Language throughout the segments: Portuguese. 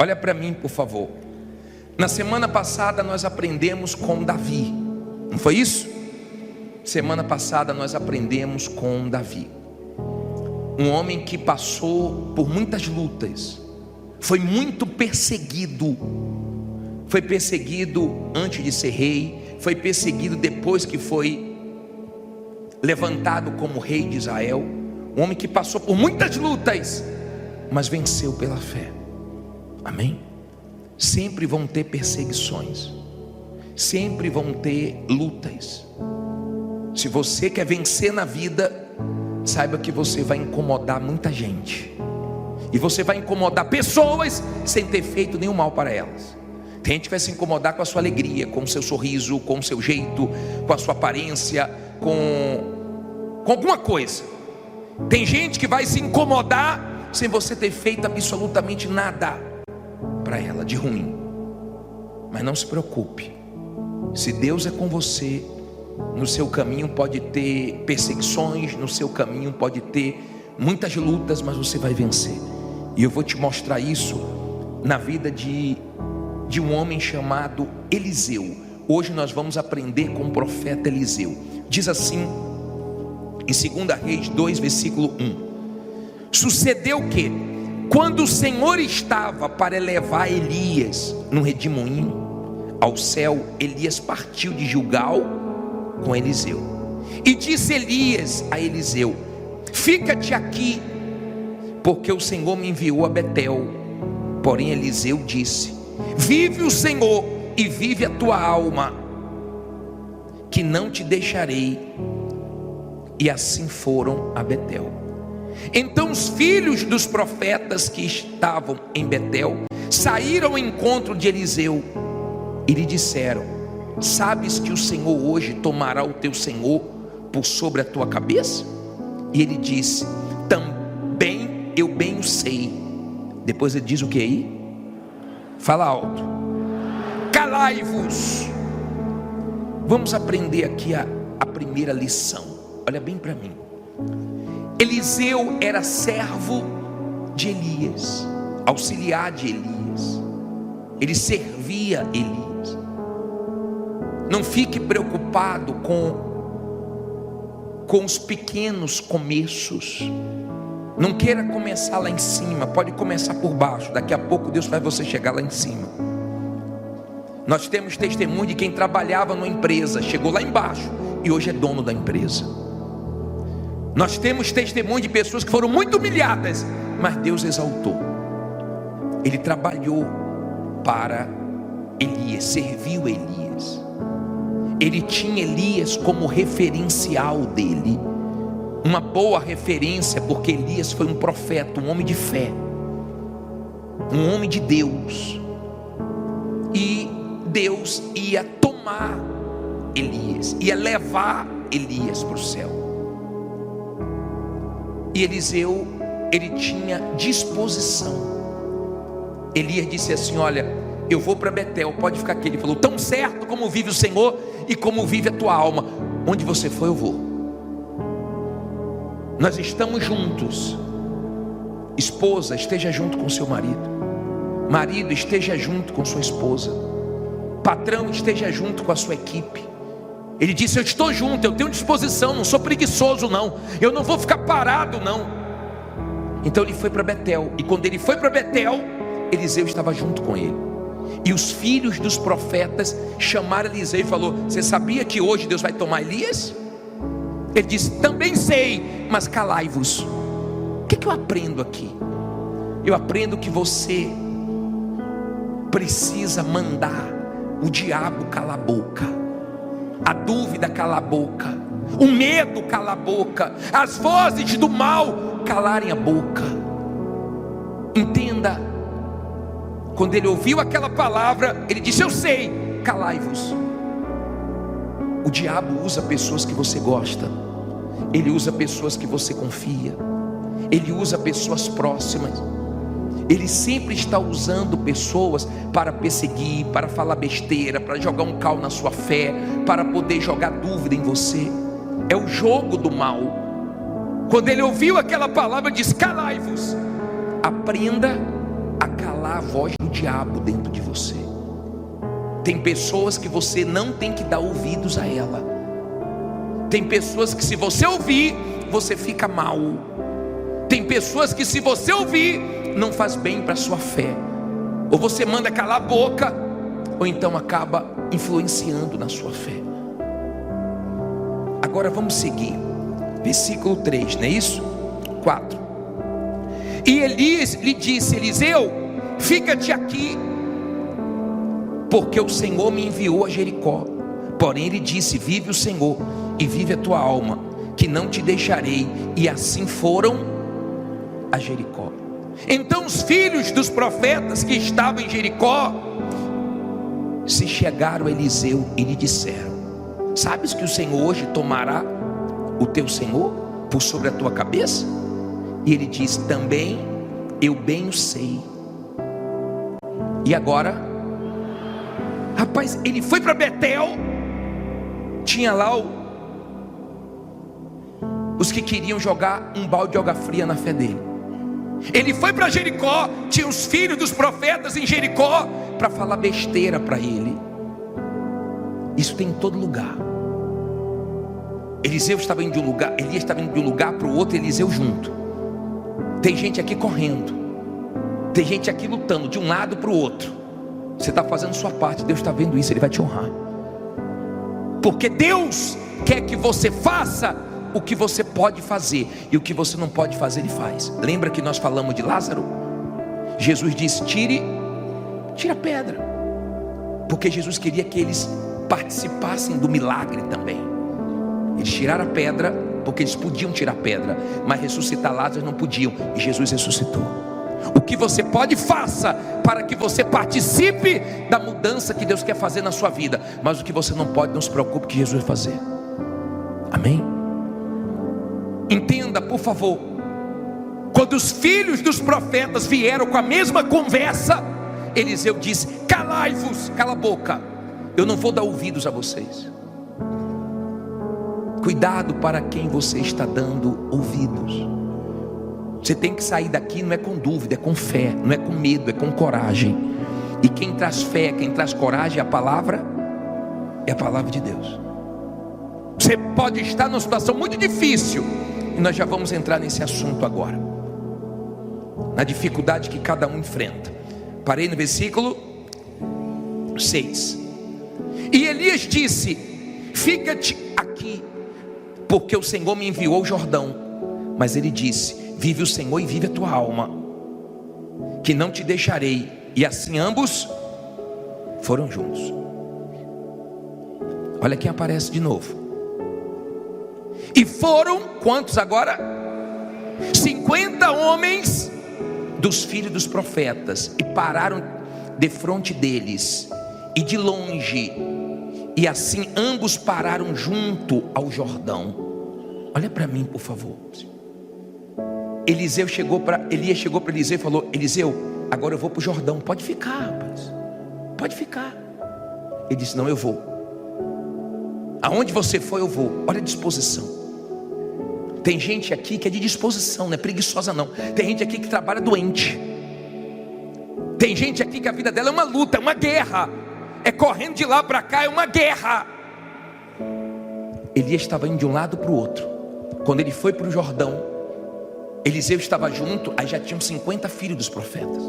Olha para mim, por favor. Na semana passada nós aprendemos com Davi, não foi isso? Semana passada nós aprendemos com Davi, um homem que passou por muitas lutas, foi muito perseguido. Foi perseguido antes de ser rei, foi perseguido depois que foi levantado como rei de Israel. Um homem que passou por muitas lutas, mas venceu pela fé. Amém? Sempre vão ter perseguições, sempre vão ter lutas. Se você quer vencer na vida, saiba que você vai incomodar muita gente, e você vai incomodar pessoas sem ter feito nenhum mal para elas. Tem gente que vai se incomodar com a sua alegria, com o seu sorriso, com o seu jeito, com a sua aparência, com alguma coisa. Tem gente que vai se incomodar sem você ter feito absolutamente nada para ela de ruim. Mas não se preocupe, se Deus é com você, no seu caminho pode ter perseguições, no seu caminho pode ter muitas lutas, mas você vai vencer. E eu vou te mostrar isso na vida de um homem chamado Eliseu. Hoje nós vamos aprender com o profeta Eliseu. Diz assim em 2 Reis 2, versículo 1: sucedeu que, quando o Senhor estava para elevar Elias no redemoinho ao céu, Elias partiu de Gilgal com Eliseu. E disse Elias a Eliseu: fica-te aqui, porque o Senhor me enviou a Betel. Porém Eliseu disse: vive o Senhor e vive a tua alma, que não te deixarei. E assim foram a Betel. Então os filhos dos profetas que estavam em Betel saíram ao encontro de Eliseu e lhe disseram: sabes que o Senhor hoje tomará o teu senhor por sobre a tua cabeça? E ele disse: também eu bem o sei. Depois ele diz o que aí? Fala alto: calai-vos. Vamos aprender aqui a primeira lição. Olha bem para mim. Eliseu era servo de Elias, auxiliar de Elias. Ele servia Elias. Não fique preocupado com os pequenos começos. Não queira começar lá em cima, pode começar por baixo. Daqui a pouco Deus faz você chegar lá em cima. Nós temos testemunho de quem trabalhava numa empresa, chegou lá embaixo e hoje é dono da empresa. Nós temos testemunho de pessoas que foram muito humilhadas, mas Deus exaltou. Ele trabalhou para Elias, serviu Elias. Ele tinha Elias como referencial dele, uma boa referência, porque Elias foi um profeta, um homem de fé, um homem de Deus. E Deus ia tomar Elias, ia levar Elias para o céu. E Eliseu, ele tinha disposição. Elias disse assim: olha, eu vou para Betel, pode ficar aqui. Ele falou: tão certo como vive o Senhor e como vive a tua alma, onde você for eu vou. Nós estamos juntos. Esposa, esteja junto com seu marido. Marido, esteja junto com sua esposa. Patrão, esteja junto com a sua equipe. Ele disse: eu estou junto, eu tenho disposição, não sou preguiçoso não, eu não vou ficar parado não. Então ele foi para Betel, e quando ele foi para Betel, Eliseu estava junto com ele. E os filhos dos profetas chamaram Eliseu e falou: você sabia que hoje Deus vai tomar Elias? Ele disse: também sei, mas calai-vos. O que eu aprendo aqui? Eu aprendo que você precisa mandar o diabo calar a boca, a dúvida calar a boca, o medo calar a boca, as vozes do mal calarem a boca. Entenda, quando ele ouviu aquela palavra, ele disse: eu sei, calai-vos. O diabo usa pessoas que você gosta, ele usa pessoas que você confia, ele usa pessoas próximas. Ele sempre está usando pessoas para perseguir, para falar besteira, para jogar um cal na sua fé, para poder jogar dúvida em você. É o jogo do mal. Quando ele ouviu aquela palavra, diz: calai-vos. Aprenda a calar a voz do diabo. diabo dentro de você. Tem pessoas que você não tem que dar ouvidos a ela. Tem pessoas que se você ouvir, você fica mal. Tem pessoas que se você ouvir, não faz bem para a sua fé. Ou você manda calar a boca, ou então acaba influenciando na sua fé. Agora vamos seguir. Versículo 3, não é isso? 4. E Elias lhe disse: Eliseu, fica-te aqui, porque o Senhor me enviou a Jericó. Porém ele disse: vive o Senhor e vive a tua alma, que não te deixarei. E assim foram a Jericó. Então os filhos dos profetas que estavam em Jericó se chegaram a Eliseu e lhe disseram: sabes que o Senhor hoje tomará o teu senhor por sobre a tua cabeça? E ele diz: também eu bem o sei. E agora, rapaz, ele foi para Betel. Tinha lá os que queriam jogar um balde de água fria na fé dele. Ele foi para Jericó. Tinha os filhos dos profetas em Jericó para falar besteira para ele. Isso tem em todo lugar. Eliseu estava indo de um lugar, Elias estava indo de um lugar para o outro, Eliseu junto. Tem gente aqui correndo, tem gente aqui lutando de um lado para o outro. Você está fazendo sua parte, Deus está vendo isso, Ele vai te honrar. Porque Deus quer que você faça o que você pode fazer, e o que você não pode fazer, Ele faz. Lembra que nós falamos de Lázaro? Jesus disse: tire a pedra, porque Jesus queria que eles participassem do milagre também. Eles tiraram a pedra, porque eles podiam tirar a pedra, mas ressuscitar Lázaro não podiam, e Jesus ressuscitou. O que você pode, faça, para que você participe da mudança que Deus quer fazer na sua vida. Mas o que você não pode, não se preocupe, que Jesus vai fazer. Amém? Entenda, por favor. Quando os filhos dos profetas vieram com a mesma conversa, Eliseu disse: calai-vos, cala a boca, eu não vou dar ouvidos a vocês. Cuidado para quem você está dando ouvidos. Você tem que sair daqui, não é com dúvida, é com fé, não é com medo, é com coragem. E quem traz fé, quem traz coragem é a palavra de Deus. Você pode estar numa situação muito difícil, e nós já vamos entrar nesse assunto agora, na dificuldade que cada um enfrenta. Parei no versículo 6. E Elias disse: fica-te aqui, porque o Senhor me enviou ao Jordão. Mas ele disse: vive o Senhor e vive a tua alma, que não te deixarei. E assim ambos foram juntos. Olha quem aparece de novo. E foram, quantos agora? 50 homens dos filhos dos profetas, e pararam defronte deles, e de longe. E assim ambos pararam junto ao Jordão. Olha para mim, por favor. Elias chegou para Eliseu e falou: Eliseu, agora eu vou para o Jordão. Pode ficar, rapaz, pode ficar. Ele disse: não, eu vou. Aonde você for, eu vou. Olha a disposição. Tem gente aqui que é de disposição, não é preguiçosa não. Tem gente aqui que trabalha doente. Tem gente aqui que a vida dela é uma luta, é uma guerra. É correndo de lá para cá, é uma guerra. Elias estava indo de um lado para o outro. Quando ele foi para o Jordão, Eliseu estava junto. Aí já tinham 50 filhos dos profetas.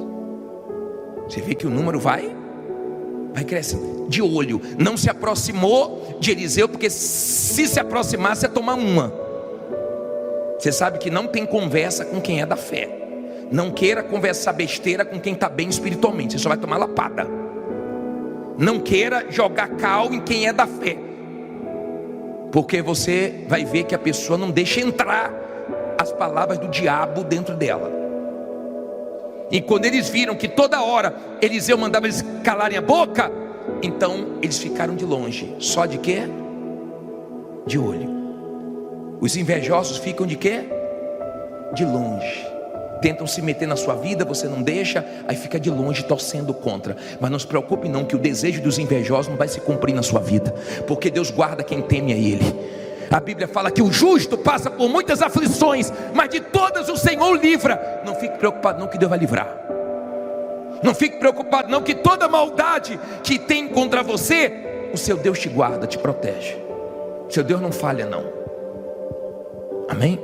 Você vê que o número vai crescendo. De olho, não se aproximou de Eliseu, porque se aproximasse ia tomar uma. Você sabe que não tem conversa com quem é da fé. Não queira conversar besteira com quem está bem espiritualmente, você só vai tomar lapada. Não queira jogar cal em quem é da fé, porque você vai ver que a pessoa não deixa entrar as palavras do diabo dentro dela. E quando eles viram que toda hora Eliseu mandava eles calarem a boca, então eles ficaram de longe. Só de quê? De olho. Os invejosos ficam de quê? De longe. Tentam se meter na sua vida, você não deixa, aí fica de longe torcendo contra. Mas não se preocupe não, que o desejo dos invejosos não vai se cumprir na sua vida, porque Deus guarda quem teme a Ele. A Bíblia fala que o justo passa por muitas aflições, mas de todas o Senhor o livra. Não fique preocupado não, que Deus vai livrar. Não fique preocupado não, que toda maldade que tem contra você, o seu Deus te guarda, te protege. Seu Deus não falha não. Amém?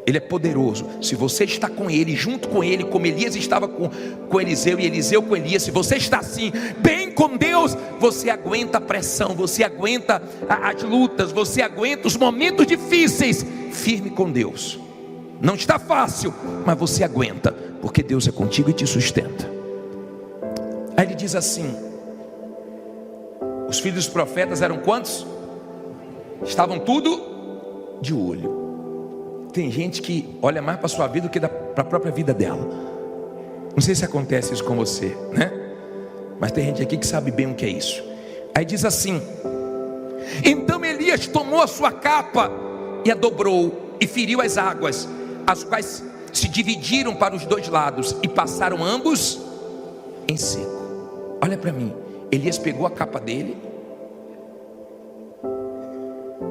Ele é poderoso. Se você está com Ele, junto com Ele, como Elias estava com Eliseu e Eliseu com Elias, se você está assim, bem com Deus, você aguenta a pressão, você aguenta as lutas, você aguenta os momentos difíceis, firme com Deus. Não está fácil, mas você aguenta, porque Deus é contigo e te sustenta. Aí ele diz assim: os filhos dos profetas eram quantos? Estavam tudo de olho. Tem gente que olha mais para a sua vida do que para a própria vida dela. Não sei se acontece isso com você, né? Mas tem gente aqui que sabe bem o que é isso. Aí diz assim: então Elias tomou a sua capa e a dobrou e feriu as águas, as quais se dividiram para os dois lados e passaram ambos em seco. Olha para mim, Elias pegou a capa dele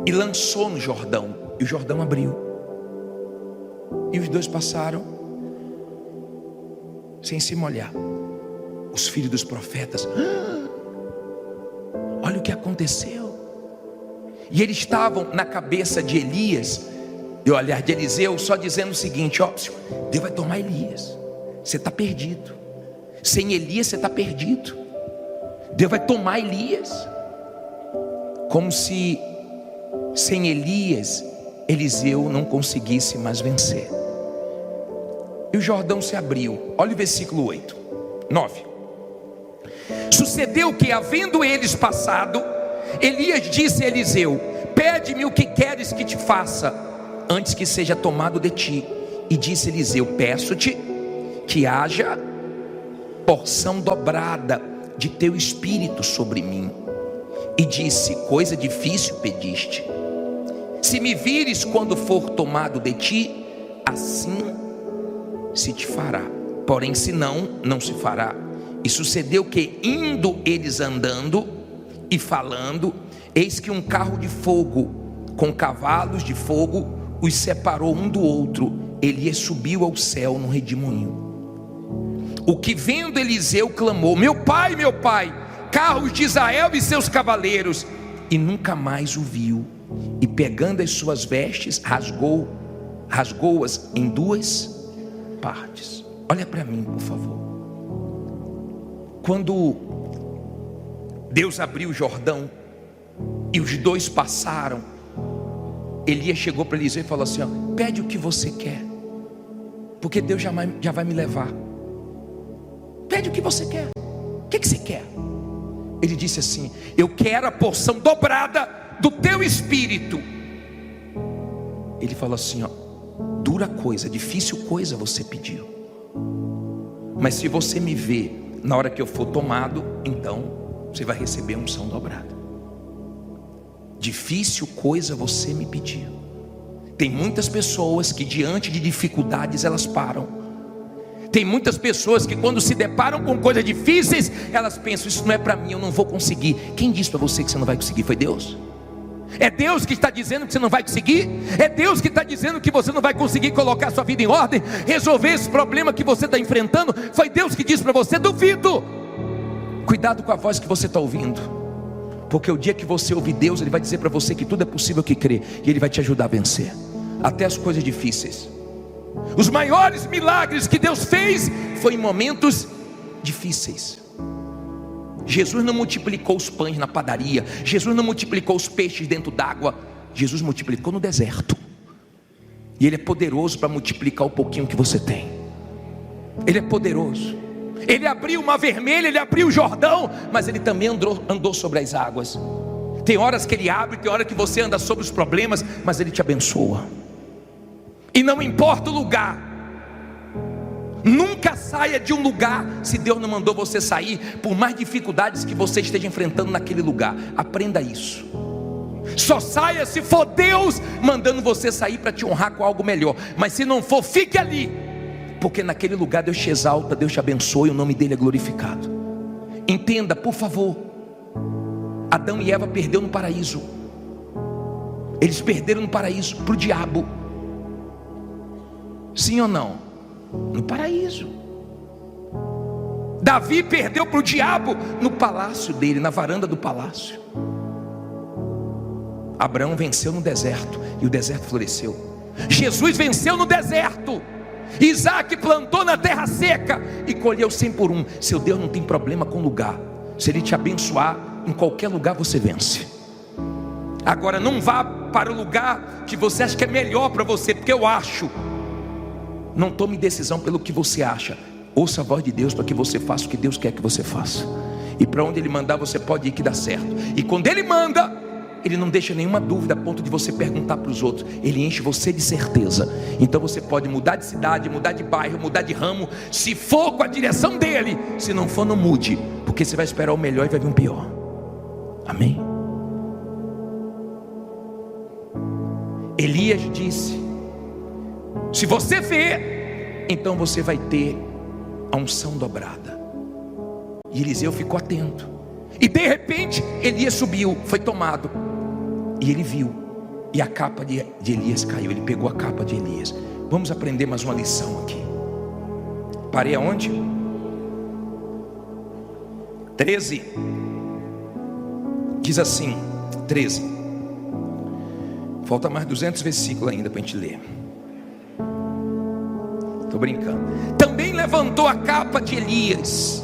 e lançou no Jordão, e o Jordão abriu. E os dois passaram sem se molhar. Os filhos dos profetas, olha o que aconteceu. E eles estavam na cabeça de Elias, de Eliseu, só dizendo o seguinte: ó, Deus vai tomar Elias, você está perdido. Sem Elias você está perdido. Deus vai tomar Elias. Como se sem Elias Eliseu não conseguisse mais vencer. E o Jordão se abriu. Olha o versículo 8, 9. Sucedeu que, havendo eles passado, Elias disse a Eliseu: pede-me o que queres que te faça, antes que seja tomado de ti. E disse Eliseu: peço-te que haja porção dobrada de teu espírito sobre mim. E disse: coisa difícil pediste. Se me vires quando for tomado de ti, assim se te fará. Porém, se não, não se fará. E sucedeu que, indo eles andando e falando, eis que um carro de fogo com cavalos de fogo os separou um do outro. Elias subiu ao céu num redemoinho. O que vendo Eliseu clamou: meu pai, carros de Israel e seus cavaleiros. E nunca mais o viu. E pegando as suas vestes, rasgou-as em duas partes. Olha para mim, por favor. Quando Deus abriu o Jordão e os dois passaram, Elias chegou para Eliseu e falou assim: ó, pede o que você quer, porque Deus já vai me levar. Pede o que você quer. O que você quer? Ele disse assim: eu quero a porção dobrada do teu espírito. Ele falou assim: ó, dura coisa, difícil coisa você pediu, mas se você me ver na hora que eu for tomado, então você vai receber a unção dobrada. Difícil coisa você me pediu. Tem muitas pessoas que diante de dificuldades elas param. Tem muitas pessoas que quando se deparam com coisas difíceis, elas pensam: isso não é para mim, eu não vou conseguir. Quem disse para você que você não vai conseguir? Foi Deus? É Deus que está dizendo que você não vai conseguir? É Deus que está dizendo que você não vai conseguir colocar sua vida em ordem, resolver esse problema que você está enfrentando? Foi Deus que disse para você? Duvido. Cuidado com a voz que você está ouvindo, porque o dia que você ouvir Deus, Ele vai dizer para você que tudo é possível que crê, e Ele vai te ajudar a vencer até as coisas difíceis. Os maiores milagres que Deus fez foi em momentos difíceis. Jesus não multiplicou os pães na padaria, Jesus não multiplicou os peixes dentro d'água, Jesus multiplicou no deserto. E Ele é poderoso para multiplicar o pouquinho que você tem. Ele é poderoso. Ele abriu o mar vermelho, Ele abriu o Jordão, mas Ele também andou sobre as águas. Tem horas que Ele abre, tem hora que você anda sobre os problemas, mas Ele te abençoa. E não importa o lugar, nunca saia de um lugar se Deus não mandou você sair, por mais dificuldades que você esteja enfrentando naquele lugar. Aprenda isso. Só saia se for Deus mandando você sair para te honrar com algo melhor. Mas se não for, fique ali, porque naquele lugar Deus te exalta, Deus te abençoa e o nome dele é glorificado. Entenda, por favor, Adão e Eva perderam no paraíso. Eles perderam no paraíso para o diabo. Sim ou não? No paraíso. Davi perdeu para o diabo no palácio dele, na varanda do palácio. Abraão venceu no deserto e o deserto floresceu. Jesus venceu no deserto. Isaac plantou na terra seca e colheu 100 por 1. Seu Deus não tem problema com lugar. Se Ele te abençoar, em qualquer lugar você vence. Agora não vá para o lugar que você acha que é melhor para você, porque eu acho. Não tome decisão pelo que você acha. Ouça a voz de Deus para que você faça o que Deus quer que você faça. E para onde Ele mandar você pode ir que dá certo. E quando Ele manda, Ele não deixa nenhuma dúvida a ponto de você perguntar para os outros. Ele enche você de certeza. Então você pode mudar de cidade, mudar de bairro, mudar de ramo, se for com a direção dele. Se não for, não mude, porque você vai esperar o melhor e vai vir um pior. Amém? Elias disse: se você vê, então você vai ter a unção dobrada. E Eliseu ficou atento. E de repente Elias subiu, foi tomado. E ele viu, e a capa de Elias caiu. Ele pegou a capa de Elias. Vamos aprender mais uma lição aqui. Parei aonde? 13. Diz assim, 13. Falta mais 200 versículos ainda para a gente ler. Estou brincando. Também levantou a capa de Elias,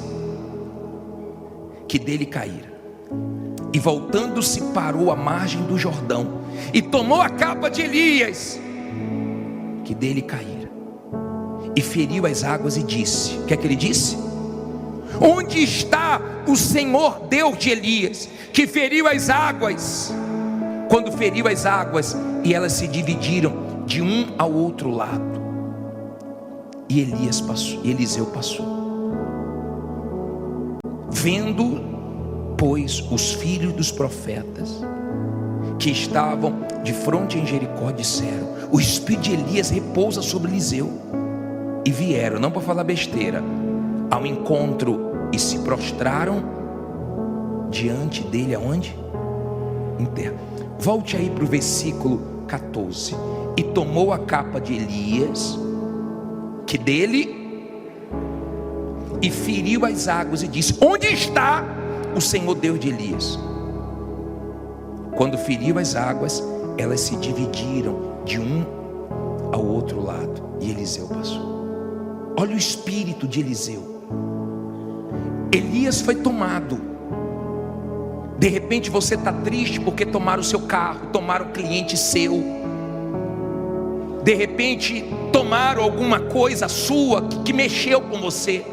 que dele caíra, e voltando-se parou à margem do Jordão, e tomou a capa de Elias, que dele caíra, e feriu as águas e disse: o que é que ele disse? Onde está o Senhor Deus de Elias, que feriu as águas? Quando feriu as águas, e elas se dividiram de um ao outro lado, e Elias passou, e Eliseu passou. Vendo, pois, os filhos dos profetas que estavam de fronte em Jericó, disseram: o espírito de Elias repousa sobre Eliseu. E vieram, não para falar besteira, ao encontro e se prostraram diante dele. Aonde? Em terra. Volte aí para o versículo 14. E tomou a capa de Elias, que dele, e feriu as águas e disse: onde está o Senhor Deus de Elias? Quando feriu as águas, elas se dividiram de um ao outro lado, e Eliseu passou. Olha o espírito de Eliseu. Elias foi tomado. De repente você está triste porque tomaram o seu carro, tomaram o cliente seu. De repente tomaram alguma coisa sua que mexeu com você.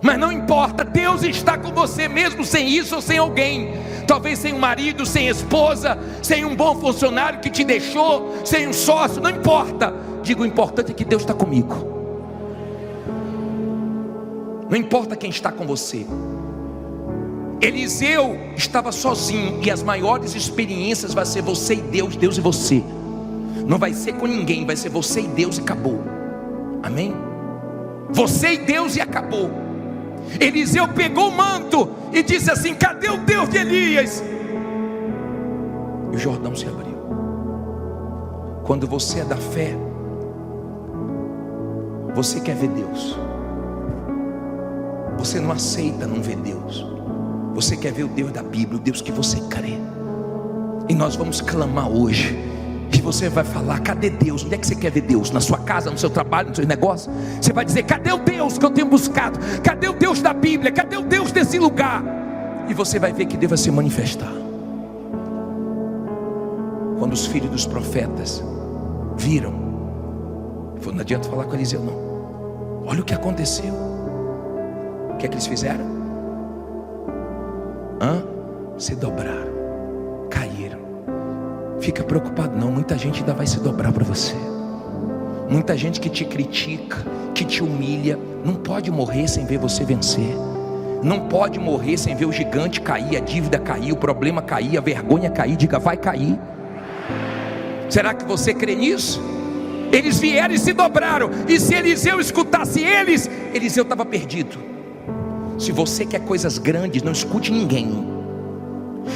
Mas não importa, Deus está com você mesmo sem isso ou sem alguém. Talvez sem um marido, sem esposa, sem um bom funcionário que te deixou, sem um sócio, não importa. Digo, o importante é que Deus está comigo. Não importa quem está com você. Eliseu estava sozinho, e as maiores experiências vai ser você e Deus, Deus e você. Não vai ser com ninguém, vai ser você e Deus e acabou. Amém? Você e Deus e acabou. Eliseu pegou o manto e disse assim: cadê o Deus de Elias? E o Jordão se abriu. Quando você é da fé, você quer ver Deus. Você não aceita não ver Deus. Você quer ver o Deus da Bíblia, o Deus que você crê. E nós vamos clamar hoje. E você vai falar: cadê Deus? Onde é que você quer ver Deus? Na sua casa, no seu trabalho, no seu negócio? Você vai dizer: cadê o Deus que eu tenho buscado? Cadê o Deus da Bíblia? Cadê o Deus desse lugar? E você vai ver que Deus vai se manifestar. Quando os filhos dos profetas viram, não adianta falar com Eliseu não. Olha o que aconteceu. O que é que eles fizeram? Se dobraram, caíram. Fica preocupado não, muita gente ainda vai se dobrar para você. Muita gente que te critica, que te humilha, não pode morrer sem ver você vencer. Não pode morrer sem ver o gigante cair, a dívida cair, o problema cair, a vergonha cair. Diga: vai cair. Será que você crê nisso? Eles vieram e se dobraram. E se Eliseu escutasse eles, Eliseu estava perdido. Se você quer coisas grandes, não escute ninguém.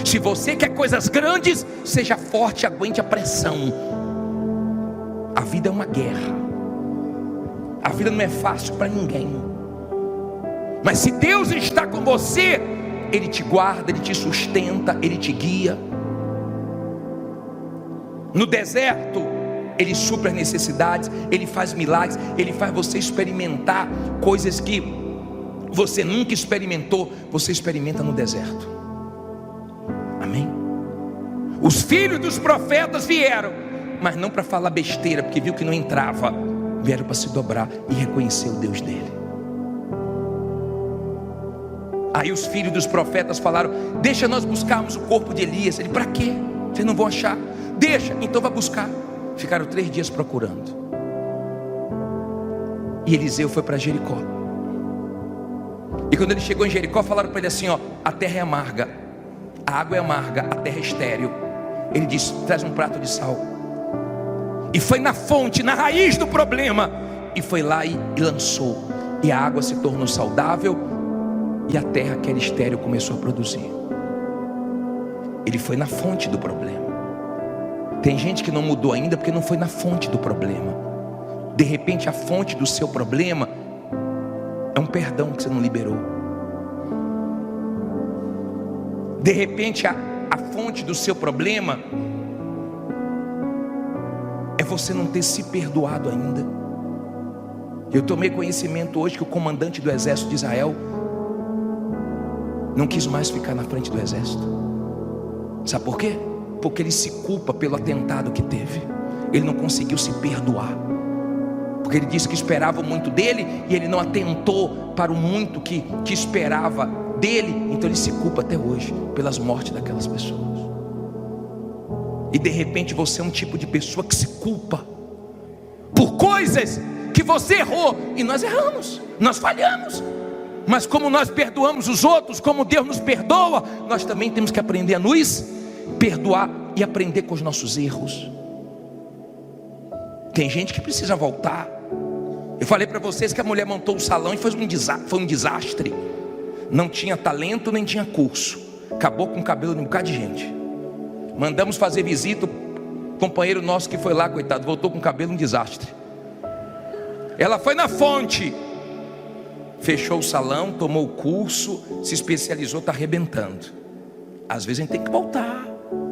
Se você quer coisas grandes, seja forte, aguente a pressão. A vida é uma guerra. A vida não é fácil para ninguém. Mas se Deus está com você, Ele te guarda, Ele te sustenta, Ele te guia. No deserto, Ele supre as necessidades, Ele faz milagres, Ele faz você experimentar coisas que você nunca experimentou, você experimenta no deserto. Amém? Os filhos dos profetas vieram, mas não para falar besteira, porque viu que não entrava. Vieram para se dobrar e reconhecer o Deus dele. Aí os filhos dos profetas falaram: deixa nós buscarmos o corpo de Elias. Ele: para quê? Vocês não vão achar. Deixa, então vai buscar. Ficaram 3 dias procurando. E Eliseu foi para Jericó. E quando ele chegou em Jericó, falaram para ele assim: ó, a terra é amarga, a água é amarga, a terra é estéril. Ele disse: traz um prato de sal. E foi na fonte, na raiz do problema, e foi lá e lançou. E a água se tornou saudável, e a terra que era estéril começou a produzir. Ele foi na fonte do problema. Tem gente que não mudou ainda porque não foi na fonte do problema. De repente a fonte do seu problema é um perdão que você não liberou. De repente a fonte do seu problema é você não ter se perdoado ainda. Eu tomei conhecimento hoje que o comandante do exército de Israel não quis mais ficar na frente do exército. Sabe por quê? Porque ele se culpa pelo atentado que teve. Ele não conseguiu se perdoar, porque ele disse que esperava muito dele e ele não atentou para o muito que esperava dele. Então ele se culpa até hoje pelas mortes daquelas pessoas. E de repente você é um tipo de pessoa que se culpa por coisas que você errou. E nós erramos, nós falhamos. Mas como nós perdoamos os outros, como Deus nos perdoa, nós também temos que aprender a nos perdoar e aprender com os nossos erros. Tem gente que precisa voltar. Eu falei para vocês que a mulher montou o salão e foi um desastre. Não tinha talento nem tinha curso. Acabou com o cabelo de um bocado de gente. Mandamos fazer visita, o companheiro nosso que foi lá, coitado, voltou com o cabelo um desastre. Ela foi na fonte, fechou o salão, tomou o curso, se especializou, está arrebentando. Às vezes a gente tem que voltar,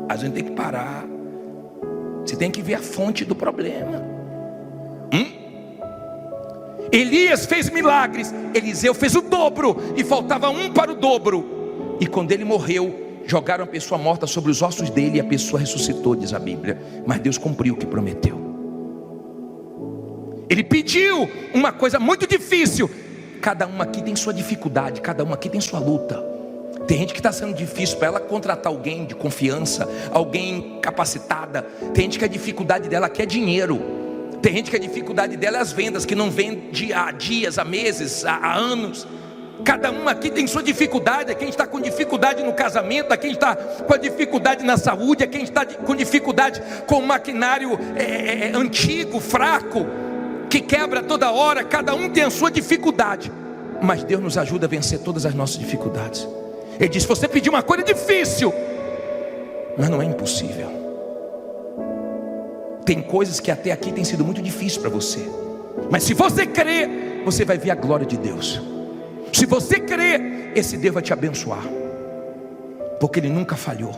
às vezes a gente tem que parar. Você tem que ver a fonte do problema. Elias fez milagres, Eliseu fez o dobro, e faltava um para o dobro. E quando ele morreu, jogaram a pessoa morta sobre os ossos dele, e a pessoa ressuscitou, diz a Bíblia. Mas Deus cumpriu o que prometeu. Ele pediu uma coisa muito difícil. Cada um aqui tem sua dificuldade, cada um aqui tem sua luta. Tem gente que está sendo difícil para ela contratar alguém de confiança, alguém capacitada. Tem gente que a dificuldade dela aqui é dinheiro. Tem gente que a dificuldade dela é as vendas, que não vende há dias, há meses, há anos. Cada um aqui tem sua dificuldade. Quem está com dificuldade no casamento, quem está com a dificuldade na saúde, quem está com dificuldade com o maquinário antigo, fraco, que quebra toda hora. Cada um tem a sua dificuldade, mas Deus nos ajuda a vencer todas as nossas dificuldades. Ele diz: você pediu uma coisa difícil, mas não é impossível. Tem coisas que até aqui tem sido muito difícil para você, mas se você crer, você vai ver a glória de Deus. Se você crer, esse Deus vai te abençoar, porque Ele nunca falhou.